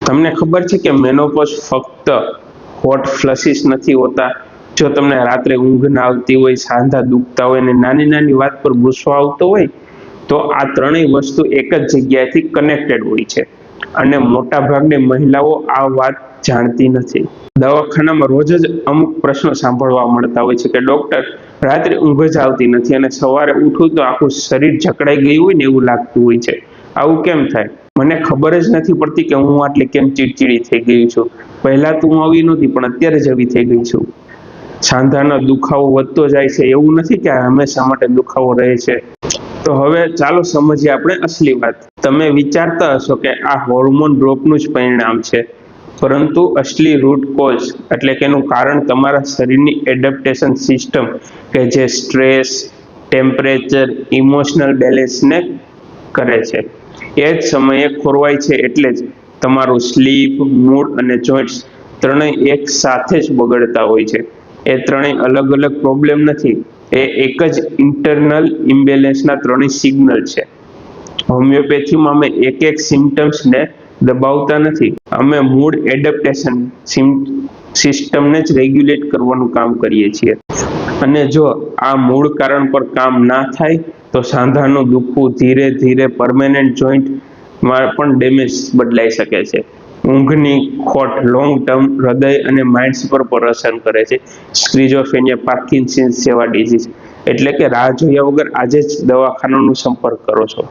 તમને ખબર છે કે મેનોપોઝ ફક્ત હોટ ફ્લસીસ નથી હોતા. જો તમને રાત્રે ઊંઘ ના આવતી હોય, સાંધા દુખતા હોય અને નાની નાની વાત પર ગુસ્સો આવતો હોય, તો આ ત્રણેય વસ્તુ એક જ જગ્યાએથી કનેક્ટેડ હોય છે અને મોટા ભાગની મહિલાઓ આ વાત જાણતી નથી. દવાખાનામાં રોજ જ અમુક પ્રશ્નો સાંભળવા મળતા હોય છે કે ડોક્ટર, રાત્રે ઊંઘ જ આવતી નથી અને સવારે ઉઠું તો આખું શરીર જકડાઈ ગયું હોય ને એવું લાગતું હોય છે. આવું કેમ થાય? મને ખબર જ નથી પડતી કે હું આટલી કેમ ચીડચીડી થઈ ગઈ છું. પહેલા તો હું આવી નહોતી, પણ અત્યારે જ આવી થઈ ગઈ છું. સાંધાનો દુખાવો વધતો જાય છે, એવું નથી કે હંમેશા માટે દુખાવો રહે છે. તો હવે ચાલો સમજીએ આપણે અસલી વાત. તમે વિચારતા હશો કે આ હોર્મોન ડ્રોપનું જ પરિણામ છે, પરંતુ અસલી રૂટ કોઝ એટલે કે એનું કારણ તમારા શરીરની એડેપ્ટેશન સિસ્ટમ કે જે સ્ટ્રેસ, ટેમ્પરેચર, ઇમોશનલ બેલેન્સને કરે છે. એ જ સમયે ખોરવાય છે, એટલે જ તમારું સ્લીપ, મૂડ અને જોઈન્ટ્સ ત્રણેય એક સાથે જ બગડતા હોય છે. એ ત્રણેય અલગ અલગ પ્રોબ્લેમ નથી, એ એક જ ઇન્ટરનલ ઇમ્બેલેન્સના ત્રણેય સિગ્નલ છે. હોમિયોપેથીમાં અમે એક એક સિમ્ટમ્સને દબાવતા નથી, અમે મૂડ એડેપ્ટેશન સિસ્ટમને જ રેગ્યુલેટ કરવાનું કામ કરીએ છીએ. અને જો આ મૂળ કારણ પર કામ ના થાય તો સાંધાનું દુખવું ધીરે ધીરે પરમેનન્ટ જોઈન્ટમાં પણ ડેમેજ બદલાઈ શકે છે. ઊંઘની ખોટ લોંગ ટર્મ હૃદય અને માઇન્ડ્સ પર અસર કરે છે. સ્કિઝોફ્રેનિયા, પાર્કિન્સન્સ જેવા ડિઝીઝ. એટલે કે રાહ જોયા વગર આજે જ દવાખાનાનો સંપર્ક કરો છો.